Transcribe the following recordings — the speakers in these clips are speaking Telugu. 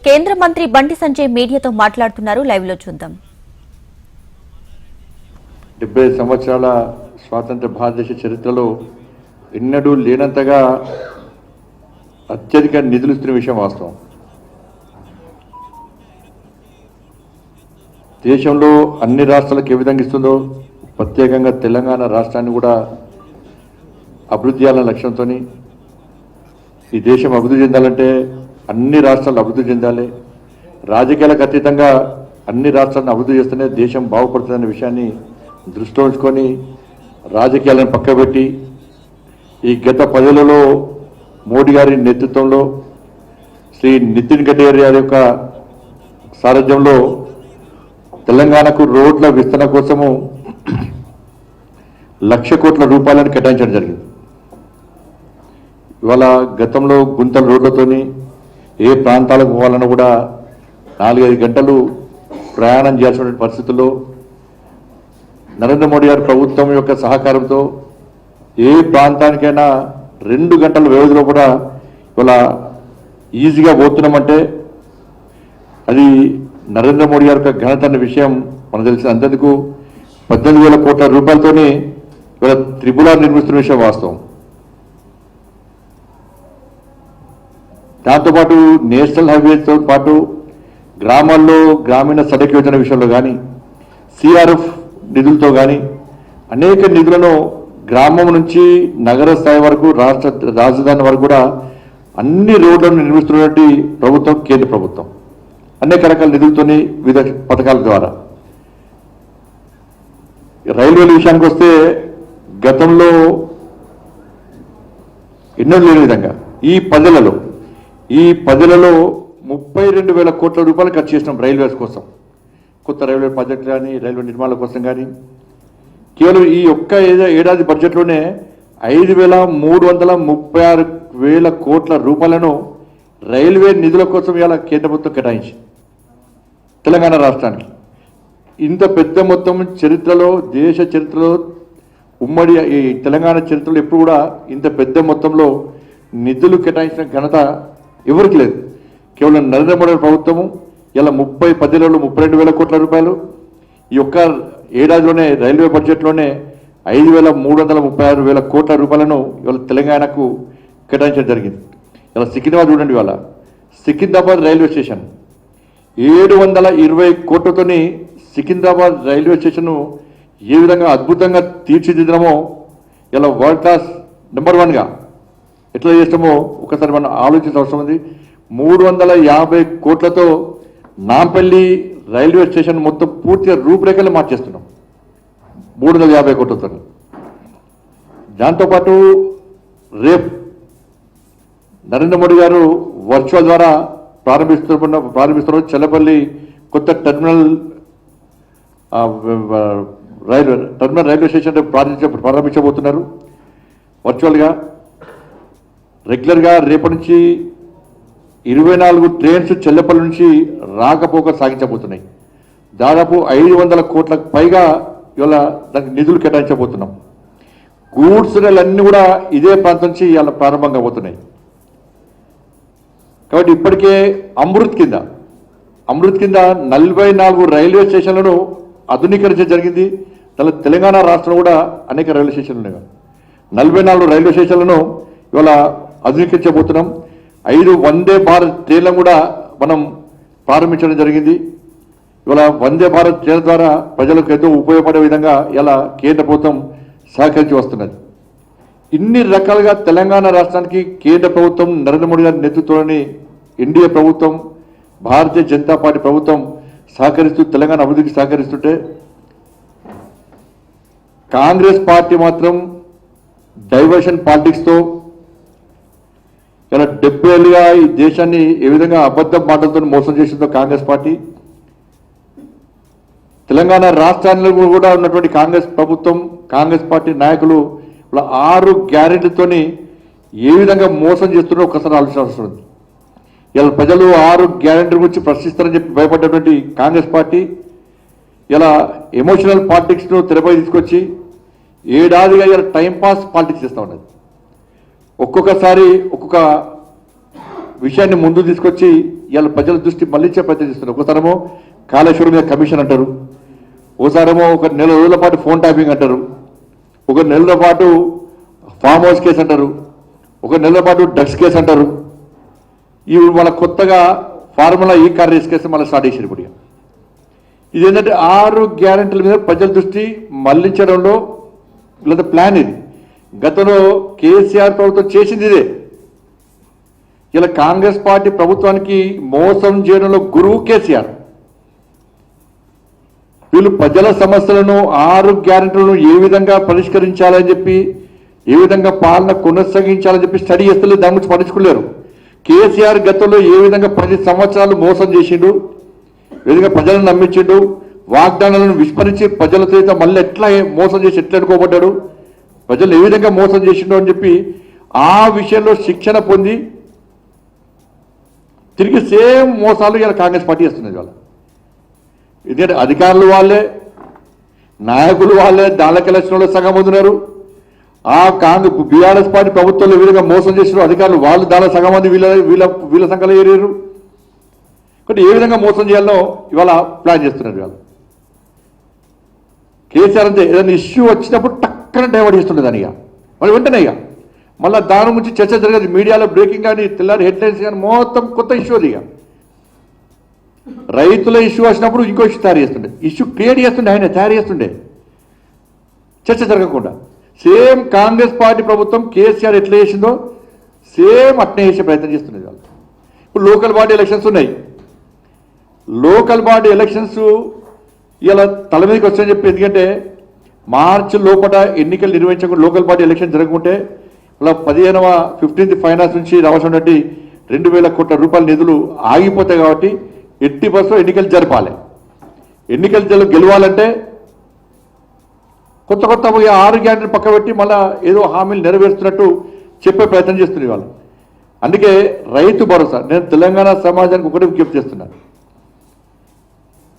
కేంద్ర మంత్రి బండి సంజయ్ మీడియాతో మాట్లాడుతున్నారు. లైవ్ లో చూద్దాం. 70 సంవత్సరాల స్వాతంత్ర భారతదేశ చరిత్రలో ఎన్నడూ లేనంతగా అత్యధిక నిధులు ఇస్తున్న విషయం వాస్తవం. దేశంలో అన్ని రాష్ట్రాలకు ఏ విధంగా ఇస్తుందో ప్రత్యేకంగా తెలంగాణ రాష్ట్రాన్ని కూడా అభివృద్ధి చేయాలనే లక్ష్యంతో ఈ దేశం అభివృద్ధి చెందాలంటే అన్ని రాష్ట్రాలు అభివృద్ధి చెందాలి, రాజకీయాలకు అతీతంగా అన్ని రాష్ట్రాలను అభివృద్ధి చేస్తేనే దేశం బాగుపడుతుందనే విషయాన్ని దృష్టిలో ఉంచుకొని రాజకీయాలను పక్కబెట్టి ఈ గత 10 ఏళ్లలో మోడీ గారి నేతృత్వంలో శ్రీ నితిన్ గడ్కరీ గారి యొక్క సారథ్యంలో తెలంగాణకు రోడ్ల విస్తరణ కోసము 1,00,000 కోట్ల రూపాయలను కేటాయించడం జరిగింది. ఇవాళ గతంలో గుంతల రోడ్లతోని ఏ ప్రాంతాలకు పోవాలన్నా కూడా 4-5 గంటలు ప్రయాణం చేయాల్సిన పరిస్థితుల్లో నరేంద్ర మోడీ గారి ప్రభుత్వం యొక్క సహకారంతో ఏ ప్రాంతానికైనా 2 గంటల వ్యవధిలో కూడా ఇవాళ ఈజీగా పోతున్నామంటే అది నరేంద్ర మోడీ గారి యొక్క ఘనత అనే విషయం మనకు తెలిసిన అంతేందుకు 18,000 కోట్ల రూపాయలతోనే ఇవాళ త్రిపురాలు నిర్మిస్తున్న విషయం వాస్తవం. దాంతోపాటు నేషనల్ హైవేతో పాటు గ్రామాల్లో గ్రామీణ సడక్ యోజన విషయంలో కానీ సిఆర్ఎఫ్ నిధులతో కానీ అనేక నిధులను గ్రామం నుంచి నగర స్థాయి వరకు రాజధాని వరకు కూడా అన్ని రోడ్లను నిర్మిస్తున్నటువంటి ప్రభుత్వం కేంద్ర ప్రభుత్వం అనేక రకాల నిధులతోని వివిధ పథకాల ద్వారా. రైల్వేల విషయానికి వస్తే గతంలో ఎన్నో లేని విధంగా ఈ 10 ఏళ్లలో 32,000 కోట్ల రూపాయలు ఖర్చు చేసినాం రైల్వేస్ కోసం, కొత్త రైల్వే ప్రాజెక్టు కానీ రైల్వే నిర్మాణాల కోసం కానీ. కేవలం ఈ ఒక్క ఏడాది బడ్జెట్లోనే 5,336,000 కోట్ల రూపాయలను రైల్వే నిధుల కోసం ఇలా కేంద్ర ప్రభుత్వం కేటాయించి తెలంగాణ రాష్ట్రానికి ఇంత పెద్ద మొత్తం చరిత్రలో, దేశ చరిత్రలో, ఉమ్మడి ఈ తెలంగాణ చరిత్రలో ఎప్పుడు కూడా ఇంత పెద్ద మొత్తంలో నిధులు కేటాయించిన ఘనత ఎవరికి లేదు. కేవలం నరేంద్ర మోడీ ప్రభుత్వము ఇలా 10 ఏళ్లలో 32,000 కోట్ల రూపాయలు, ఈ ఒక్క ఏడాదిలోనే రైల్వే బడ్జెట్లోనే 5,336,000 కోట్ల రూపాయలను ఇవాళ తెలంగాణకు కేటాయించడం జరిగింది. ఇలా సికింద్రాబాద్ చూడండి, ఇవాళ సికింద్రాబాద్ రైల్వే స్టేషన్ 720 కోట్లతోని సికింద్రాబాద్ రైల్వే స్టేషన్ను ఏ విధంగా అద్భుతంగా తీర్చిదిద్దడమో, ఇలా వరల్డ్ క్లాస్ నెంబర్ 1గా ఎట్లా చేస్తామో ఒకసారి మనం ఆలోచించిన అవసరం ఉంది. 350 కోట్లతో నాంపల్లి రైల్వే స్టేషన్ మొత్తం పూర్తిగా రూపురేఖలు మార్చేస్తున్నాం 350 కోట్లతో. దాంతోపాటు రేపు నరేంద్ర మోడీ గారు వర్చువల్ ద్వారా ప్రారంభిస్తున్న చెల్లపల్లి కొత్త టెర్మినల్ రైల్వే స్టేషన్ ప్రారంభించబోతున్నారు. వర్చువల్గా రెగ్యులర్గా రేపటి నుంచి 24 ట్రైన్స్ చెల్లపల్లి నుంచి రాకపోక సాగించబోతున్నాయి. దాదాపు 500 కోట్లకు పైగా ఇవాళ దానికి నిధులు కేటాయించబోతున్నాం. గూడ్స్ రైళ్ళన్నీ కూడా ఇదే ప్రాంతం నుంచి ఇవాళ ప్రారంభంగా పోతున్నాయి. కాబట్టి ఇప్పటికే అమృత్ కింద 44 రైల్వే స్టేషన్లను ఆధునీకరించడం జరిగింది. తెలంగాణ రాష్ట్రంలో కూడా అనేక రైల్వే స్టేషన్లు ఉన్నాయి. 44 రైల్వే స్టేషన్లను ఇవాళ ఆధునీకరించబోతున్నాం. 5 వందే భారత్ ట్రైన్లను కూడా మనం ప్రారంభించడం జరిగింది. ఇవాళ వందే భారత్ ట్రైన్ ద్వారా ప్రజలకు ఎంతో ఉపయోగపడే విధంగా ఇలా కేంద్ర ప్రభుత్వం సహకరించి వస్తున్నది. ఇన్ని రకాలుగా తెలంగాణ రాష్ట్రానికి కేంద్ర ప్రభుత్వం నరేంద్ర మోడీ గారి నేతృత్వంలోని ఎన్డీఏ ప్రభుత్వం, భారతీయ జనతా పార్టీ ప్రభుత్వం సహకరిస్తూ తెలంగాణ అభివృద్ధికి సహకరిస్తుంటే, కాంగ్రెస్ పార్టీ మాత్రం డైవర్షన్ పాలిటిక్స్తో ఇలా 70 ఏళ్ళుగా ఈ దేశాన్ని ఏ విధంగా అబద్ధ మాటలతో మోసం చేసిందో కాంగ్రెస్ పార్టీ, తెలంగాణ రాష్ట్రాల్లో కూడా ఉన్నటువంటి కాంగ్రెస్ ప్రభుత్వం, కాంగ్రెస్ పార్టీ నాయకులు ఇలా 6 గ్యారెంటీతోని ఏ విధంగా మోసం చేస్తున్నారో ఒక్కసారి ఆలోచించాల్సి ఉంది. ఇలా ప్రజలు 6 గ్యారెంటీ గురించి ప్రశ్నిస్తారని చెప్పి భయపడ్డటువంటి కాంగ్రెస్ పార్టీ ఇలా ఎమోషనల్ పాలిటిక్స్ను తెరపై తీసుకొచ్చి ఏడాదిగా ఇలా టైంపాస్ పాలిటిక్స్ చేస్తూ ఉన్నది. ఒక్కొక్కసారి ఒక్కొక్క విషయాన్ని ముందు తీసుకొచ్చి ఇవాళ ప్రజల దృష్టి మళ్లించే ప్రయత్నం చేస్తున్నారు. ఒకసారేమో కాళేశ్వరం మీద కమిషన్ అంటారు, ఒకసారేమో ఒక నెల రోజుల పాటు ఫోన్ ట్యాపింగ్ అంటారు, ఒక నెలల పాటు ఫామ్ హౌస్ కేసు అంటారు, ఒక నెలల పాటు డ్రగ్స్ కేసు అంటారు. ఇవి మళ్ళీ కొత్తగా ఫార్ములా ఈ కార్ రేస్ కేసు మళ్ళీ స్టార్ట్ చేశారు. ఇప్పుడు ఇది ఏంటంటే 6 గ్యారెంటీల మీద ప్రజల దృష్టి మళ్లించడంలో లేదా ప్లాన్ ఇది. గతంలో కేసీఆర్ ప్రభుత్వం చేసింది ఇదే. ఇలా కాంగ్రెస్ పార్టీ ప్రభుత్వానికి మోసం చేయడంలో గురువు కేసీఆర్. వీళ్ళు ప్రజల సమస్యలను 6 గ్యారెంటీలను ఏ విధంగా పరిష్కరించాలని చెప్పి, ఏ విధంగా పాలన కొనసాగించాలని చెప్పి స్టడీ చేస్తూ దాని గురించి పట్టించుకోలేరు. కేసీఆర్ గతంలో ఏ విధంగా 10 సంవత్సరాలు మోసం చేసిండు, ఏ విధంగా ప్రజలను నమ్మించిండు, వాగ్దానాలను విస్మరించి ప్రజల చేత మళ్ళీ ఎట్లా మోసం చేసి ఎట్లా ఎన్నుకోబడ్డాడు, ప్రజలు ఏ విధంగా మోసం చేసిండు అని చెప్పి ఆ విషయంలో శిక్షణ పొంది తిరిగి సేమ్ మోసాలు ఇలా కాంగ్రెస్ పార్టీ చేస్తున్నది. వాళ్ళ ఇదే అధికారులు వాళ్ళే, నాయకులు వాళ్ళే, దానికి ఎలక్షన్లో సగం పొందినారు. ఆ కాంగ్రెస్ బీఆర్ఎస్ పార్టీ ప్రభుత్వంలో ఏ విధంగా మోసం చేసిన అధికారులు వాళ్ళు దాని సగం మంది వీళ్ళ సంఖ్యలో ఏరారు. కాబట్టి ఏ విధంగా మోసం చేయాలో ఇవాళ ప్లాన్ చేస్తున్నారు. ఇవాళ కేసీఆర్ అంతే ఏదైనా ఇష్యూ వచ్చినప్పుడు టక్కన డైవర్ట్ చేస్తుండే దాని. మళ్ళీ వెంటనే మళ్ళీ దాని గురించి చర్చ జరగదు. మీడియాలో బ్రేకింగ్ కానీ తెల్లారి హెడ్లైన్స్ కానీ మొత్తం కొత్త ఇష్యూ అది. రైతుల ఇష్యూ వచ్చినప్పుడు ఇంకో ఇష్యూ తయారు చేస్తుండే, ఇష్యూ క్రియేట్ చేస్తుండే, ఆయన తయారు చేస్తుండే చర్చ జరగకుండా. సేమ్ కాంగ్రెస్ పార్టీ ప్రభుత్వం కేసీఆర్ ఎట్లా చేసిందో సేమ్ అట్నే చేసే ప్రయత్నం చేస్తున్నది. వాళ్ళు ఇప్పుడు లోకల్ బాడీ ఎలక్షన్స్ ఉన్నాయి. లోకల్ బాడీ ఎలక్షన్స్ ఇలా తల మీదకి వచ్చాయని చెప్పి, ఎందుకంటే మార్చి లోపల ఎన్నికలు నిర్వహించకుండా లోకల్ బాడీ ఎలక్షన్ జరగకుంటే ఇలా 15th ఫైనాన్స్ నుంచి రావాల్సినటువంటి 2,000 కోట్ల రూపాయల నిధులు ఆగిపోతాయి. కాబట్టి 80% ఎన్నికలు జరపాలి. ఎన్నికలు గెలవాలంటే కొత్త 6 గ్యారెంటీలు పక్క పెట్టి మళ్ళీ ఏదో హామీలు నెరవేరుస్తున్నట్టు చెప్పే ప్రయత్నం చేస్తుంది వాళ్ళు. అందుకే రైతు భరోసా నేను తెలంగాణ సమాజానికి ఒకటే విజ్ఞప్తి చేస్తున్నాను.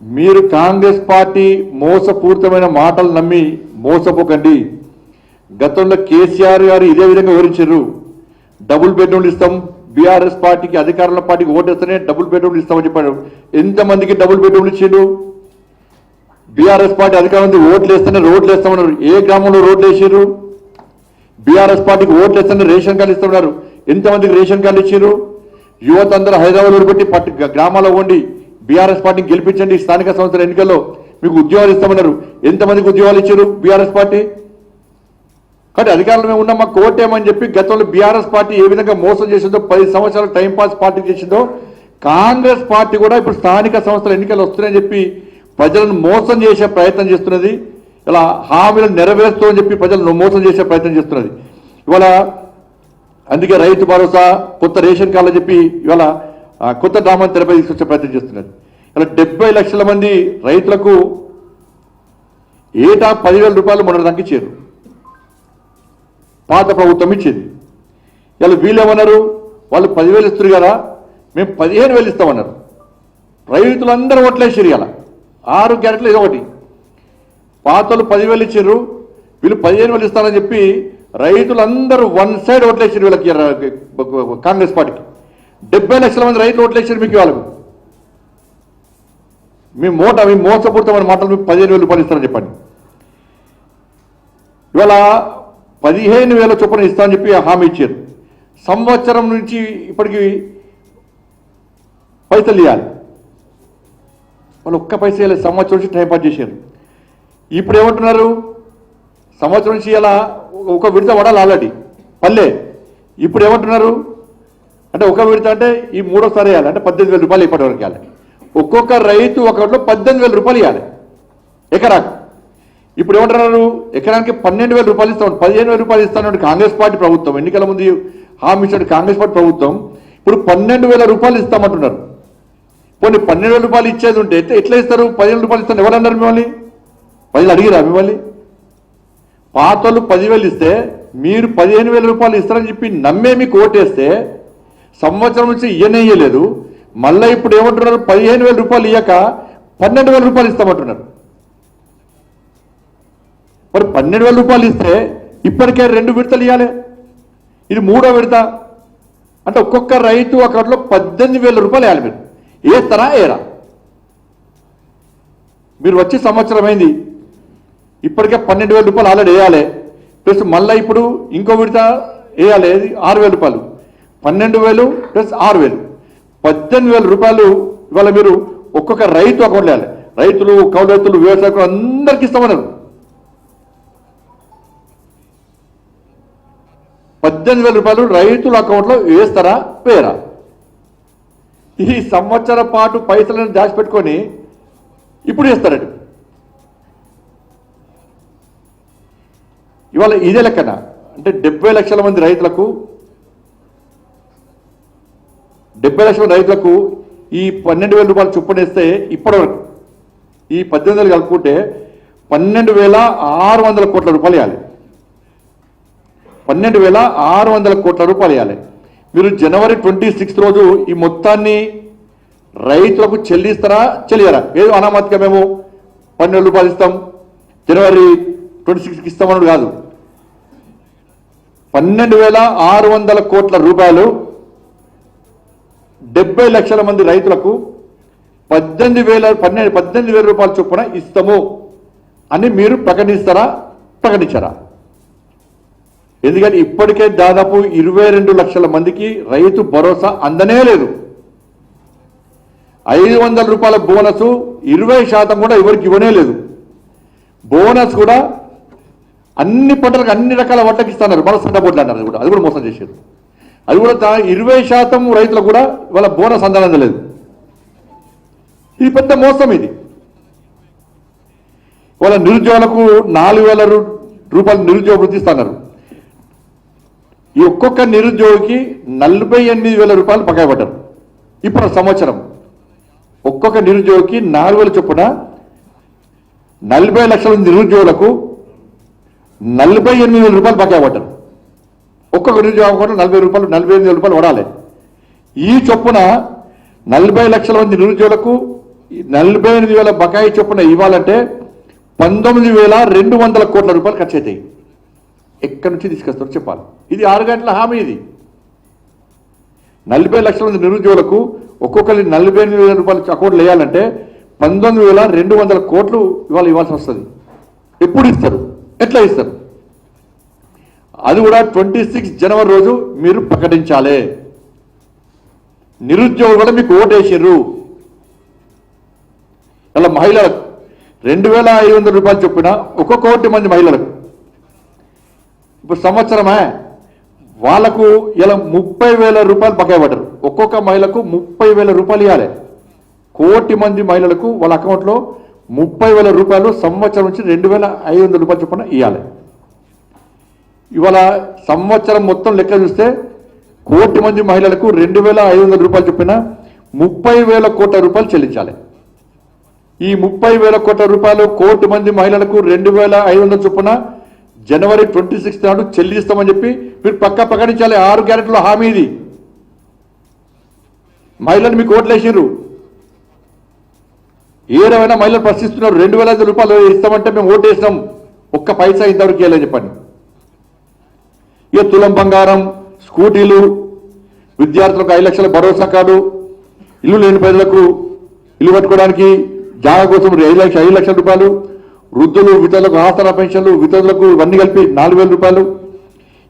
మీరు కాంగ్రెస్ పార్టీ మోసపూరితమైన మాటలు నమ్మి మోసపోకండి. గతంలో కేసీఆర్ గారు ఇదే విధంగా వివరించారు. డబుల్ బెడ్రూమ్లు ఇస్తాం, బీఆర్ఎస్ పార్టీకి అధికారంలో పార్టీకి ఓటేస్తేనే డబుల్ బెడ్రూమ్లు ఇస్తామని చెప్పాడు. ఎంతమందికి డబుల్ బెడ్రూమ్లు ఇచ్చిండు? బీఆర్ఎస్ పార్టీ అధికారం ఉంది, ఓట్లు వేస్తేనే రోడ్లు వేస్తామన్నారు. ఏ గ్రామంలో రోడ్లు వేసారు? బీఆర్ఎస్ పార్టీకి ఓట్లు వేస్తేనే రేషన్ కార్డు ఇస్తామన్నారు. ఎంతమందికి రేషన్ కార్డు ఇచ్చారు? యువత అందరూ హైదరాబాద్ పెట్టి గ్రామాల్లో ఉండి బీఆర్ఎస్ పార్టీని గెలిపించండి, స్థానిక సంస్థల ఎన్నికల్లో మీకు ఉద్యోగాలు ఇస్తామన్నారు. ఎంతమందికి ఉద్యోగాలు ఇచ్చారు బీఆర్ఎస్ పార్టీ? కాబట్టి అధికారంలో మేము ఉన్నాం, మాకు ఓటేమని చెప్పి గతంలో బీఆర్ఎస్ పార్టీ ఏ విధంగా మోసం చేసిందో, 10 సంవత్సరాలు టైంపాస్ పార్టీ చేసిందో, కాంగ్రెస్ పార్టీ కూడా ఇప్పుడు స్థానిక సంస్థల ఎన్నికలు వస్తున్నాయని చెప్పి ప్రజలను మోసం చేసే ప్రయత్నం చేస్తున్నది. ఇలా హామీలను నెరవేరుస్తూ అని చెప్పి ప్రజలను మోసం చేసే ప్రయత్నం చేస్తున్నది. ఇవాళ అందుకే రైతు భరోసా, కొత్త రేషన్ కార్డులు చెప్పి ఇవాళ కొత్త డ్రామాను తెరపై తీసుకొచ్చే ప్రయత్నం చేస్తున్నది. ఇలా 70 లక్షల మంది రైతులకు ఏటా 10,000 రూపాయలు మొన్నటిదాకా ఇచ్చారు. పాత ప్రభుత్వం ఇచ్చింది. ఇలా వీళ్ళేమన్నారు, వాళ్ళు 10,000 ఇస్తారు కదా, మేము 15,000 ఇస్తామన్నారు. రైతులందరూ ఓట్లేసారు. ఇలా 6 గ్యారెంటీలు ఏదో ఒకటి. పాతలు 10,000 ఇచ్చారు, వీళ్ళు 15,000 ఇస్తారని చెప్పి రైతులందరూ వన్ సైడ్ ఓట్లేసారు వీళ్ళకి, కాంగ్రెస్ పార్టీకి. 70 లక్షల మంది రైతులు ఓట్లేసారు మీకు. వాళ్ళకు మీ మోసపూరితమైన మాటలు మీకు 15,000 రూపాయలు ఇస్తారని చెప్పండి. ఇవాళ 15,000 చొప్పున ఇస్తామని చెప్పి హామీ ఇచ్చారు. సంవత్సరం నుంచి ఇప్పటికి పైసలు ఇవ్వాలి. వాళ్ళు ఒక్క పైసలు ఇవ్వాలి. సంవత్సరం నుంచి టైం పాస్ చేశారు. ఇప్పుడు ఏమంటున్నారు, సంవత్సరం నుంచి ఇలా ఒక విడత పడాలి ఆల్రెడీ పల్లె. ఇప్పుడు ఏమంటున్నారు అంటే ఒక విడత అంటే ఈ 3వసారి ఇవ్వాలి, అంటే 18,000 రూపాయలు ఇప్పటివరకు ఇవ్వాలి. ఒక్కొక్క రైతు ఒకటిలో 18,000 రూపాయలు ఇవ్వాలి ఎకరాకు. ఇప్పుడు ఏమంటున్నారు, ఎకరానికి 12,000 రూపాయలు ఇస్తాం, 15,000 రూపాయలు ఇస్తాను కాంగ్రెస్ పార్టీ ప్రభుత్వం. ఎన్నికల ముందు హామీ ఇచ్చాడు కాంగ్రెస్ పార్టీ ప్రభుత్వం. ఇప్పుడు 12,000 రూపాయలు ఇస్తామంటున్నారు. పోనీ 12,000 రూపాయలు ఇచ్చేది ఉంటే ఎట్లా ఇస్తారు? 15,000 రూపాయలు ఇస్తాను ఎవరన్నారు మిమ్మల్ని? ప్రజలు అడిగిరా మిమ్మల్ని? పాతలు 10,000 ఇస్తే మీరు 15,000 రూపాయలు ఇస్తారని చెప్పి నమ్మే మీకు ఓటేస్తే సంవత్సరం నుంచి ఇయ్యలేదు. మళ్ళీ ఇప్పుడు ఏమంటున్నారు, 15,000 రూపాయలు ఇయ్యక 12,000 రూపాయలు ఇస్తామంటున్నారు. మరి 12,000 రూపాయలు ఇస్తే ఇప్పటికే 2 విడతలు ఇవ్వాలి, ఇది 3వ విడత. అంటే ఒక్కొక్క రైతు అకౌంట్లో 18,000 రూపాయలు వేయాలి. మీరు వేస్తారా ఏరా? మీరు వచ్చి సంవత్సరం అయింది, ఇప్పటికే 12,000 రూపాయలు ఆల్రెడీ వేయాలి. ప్లస్ మళ్ళీ ఇప్పుడు ఇంకో విడత వేయాలి, 6,000 రూపాయలు. 12,000 ప్లస్ 6,000, 18,000 రూపాయలు ఇవాళ మీరు ఒక్కొక్క రైతు అకౌంట్ వేయాలి. రైతులు, కౌలు రైతులు, వ్యవసాయకులు అందరికీ ఇస్తామన్నారు. 18,000 రూపాయలు రైతుల అకౌంట్లో వేస్తారా వేయరా? ఈ సంవత్సరం పాటు పైసలను దాచిపెట్టుకొని ఇప్పుడు వేస్తారండి. ఇవాళ ఇదే లెక్కన అంటే 70 లక్షల మంది రైతులకు, 70 లక్షల రైతులకు ఈ 12,000 రూపాయలు చొప్పున వేస్తే ఇప్పటివరకు ఈ 18,000 కలుపుకుంటే 12,600 కోట్ల రూపాయలు ఇవ్వాలి. 12,600 కోట్ల రూపాయలు ఇవ్వాలి. మీరు జనవరి 26 రోజు ఈ మొత్తాన్ని రైతులకు చెల్లిస్తారా చెల్లియరా? ఏదో అనామతిగా మేము 12,000 రూపాయలు ఇస్తాం, జనవరి 26కి ఇస్తామన్నాడు కాదు. 12,600 కోట్ల రూపాయలు 70 లక్షల మంది రైతులకు 18,000 రూపాయల చొప్పున ఇస్తాము అని మీరు ప్రకటిస్తారా ప్రకటించారా? ఎందుకంటే ఇప్పటికే దాదాపు 22 లక్షల మందికి రైతు భరోసా అందనే లేదు. 500 రూపాయల బోనస్ 20% కూడా ఎవరికి ఇవ్వనే లేదు. బోనస్ కూడా అన్ని పంటలకు అన్ని రకాల వంటకి ఇస్తున్నారు, మన సండ బోట్లు అన్నారు. అది కూడా మోసం చేశారు. అది కూడా 20% రైతులకు కూడా ఇవాళ బోనస్ అందలేదు. ఇది పెద్ద మోసం. ఇది వాళ్ళ నిరుద్యోగులకు 4,000 రూపాయలు నిరుద్యోగ వృత్తి ఇస్తున్నారు. ఈ ఒక్కొక్క నిరుద్యోగికి 48,000 రూపాయలు బకాయి పడ్డారు. ఇప్పుడు సంవత్సరం ఒక్కొక్క నిరుద్యోగికి 4,000 చొప్పున 40 లక్షల నిరుద్యోగులకు 48,000 రూపాయలు బకాయి పడ్డారు. ఒక్కొక్క నిరుద్యోగం కూడా 48,000 రూపాయలు పడాలి. ఈ చొప్పున 40 లక్షల మంది నిరుద్యోగులకు 48,000 బకాయి చొప్పున ఇవ్వాలంటే 19,200 కోట్ల రూపాయలు ఖర్చు అవుతాయి. ఎక్కడి నుంచి తీసుకొస్తారో చెప్పాలి. ఇది 6 గంటల హామీ. ఇది 40 లక్షల మంది నిరుద్యోగులకు ఒక్కొక్కరి 48,000 రూపాయలు అకౌంట్లు వేయాలంటే 19,200 కోట్లు ఇవాళ ఇవ్వాల్సి వస్తుంది. ఎప్పుడు ఇస్తారు? ఎట్లా ఇస్తారు? అది కూడా 26 జనవరి రోజు మీరు ప్రకటించాలి. నిరుద్యోగులు కూడా మీకు ఓటేసారు. అలా మహిళలకు 2,500 రూపాయలు చొప్పున ఒక్కొక్క 1 మంది మహిళలకు ఇప్పుడు సంవత్సరమే వాళ్లకు ఇలా 30,000 రూపాయలు బకాయి పడ్డారు. ఒక్కొక్క మహిళకు 30,000 రూపాయలు ఇవ్వాలి. 1 మంది మహిళలకు వాళ్ళ అకౌంట్లో 30,000 రూపాయలు సంవత్సరం నుంచి 2,500 రూపాయలు చొప్పున ఇవ్వాలి. ఇవాళ సంవత్సరం మొత్తం లెక్క చూస్తే 1 మంది మహిళలకు 2,500 రూపాయలు చొప్పున 30,000 కోట్ల రూపాయలు చెల్లించాలి. ఈ 30,000 కోట్ల రూపాయలు 1 మంది మహిళలకు 2,500 చొప్పున జనవరి 26 నాడు చెల్లిస్తామని చెప్పి మీరు పక్కా ప్రకటించాలి. 6 గ్యారెంటీల హామీ ఇది. మహిళలు మీకు ఓట్లు వేసిర్రు. ఏమైనా మహిళలు ప్రశ్నిస్తున్నారు. 2,500 రూపాయలు ఇస్తామంటే మేము ఓటు వేసినాం, ఒక్క పైసా ఇంతవరకు ఇవ్వాలని చెప్పండి. ఇక తులం బంగారం, స్కూటీలు, విద్యార్థులకు 5 లక్షల భరోసా కార్డు, ఇల్లు లేని ప్రజలకు ఇల్లు కట్టుకోవడానికి జాగా కోసం 5 లక్షల రూపాయలు, వృద్ధులు, వితంతులకు ఆసరా పెన్షన్లు, వితంతులకు ఇవన్నీ కలిపి 4,000 రూపాయలు.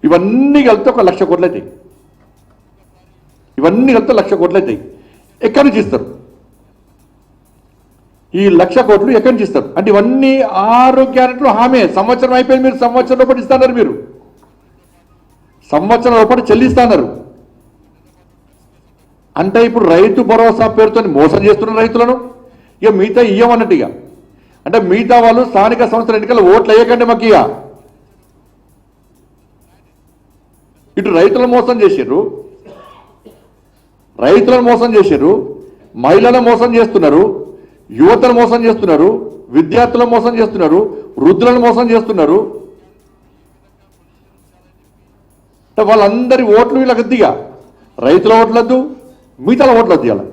ఇవన్నీ కలిపితే 1,00,000 కోట్లు అవుతాయి. ఇవన్నీ కలిపితే 1,00,000 కోట్లు అవుతాయి. ఎక్కడి నుంచి ఇస్తారు? ఈ 1,00,000 కోట్లు ఎక్కడి నుంచి ఇస్తారు? అంటే ఇవన్నీ 6 గ్యారెంటీలు హామీ. సంవత్సరం అయిపోయింది. మీరు సంవత్సరం లోపల ఇస్తున్నారు. మీరు సంవత్సరం లోపల చెల్లిస్తున్నారు. అంటే ఇప్పుడు రైతు భరోసా పేరుతో మోసం చేస్తున్న రైతులను ఇక మిగతా ఇయ్యమన్నట్టు. ఇక అంటే మిగతా వాళ్ళు స్థానిక సంస్థల ఎన్నికలు ఓట్లు వేయకండి మాకు. ఇక ఇటు రైతులను మోసం చేశారు, మహిళలను మోసం చేస్తున్నారు, యువతను మోసం చేస్తున్నారు, విద్యార్థులను మోసం చేస్తున్నారు, వృద్ధులను మోసం చేస్తున్నారు. వాళ్ళందరి ఓట్లు వీళ్ళకి వద్దిగా. రైతుల ఓట్లొద్దు, మిగతా ఓట్లొద్దు. ఇలా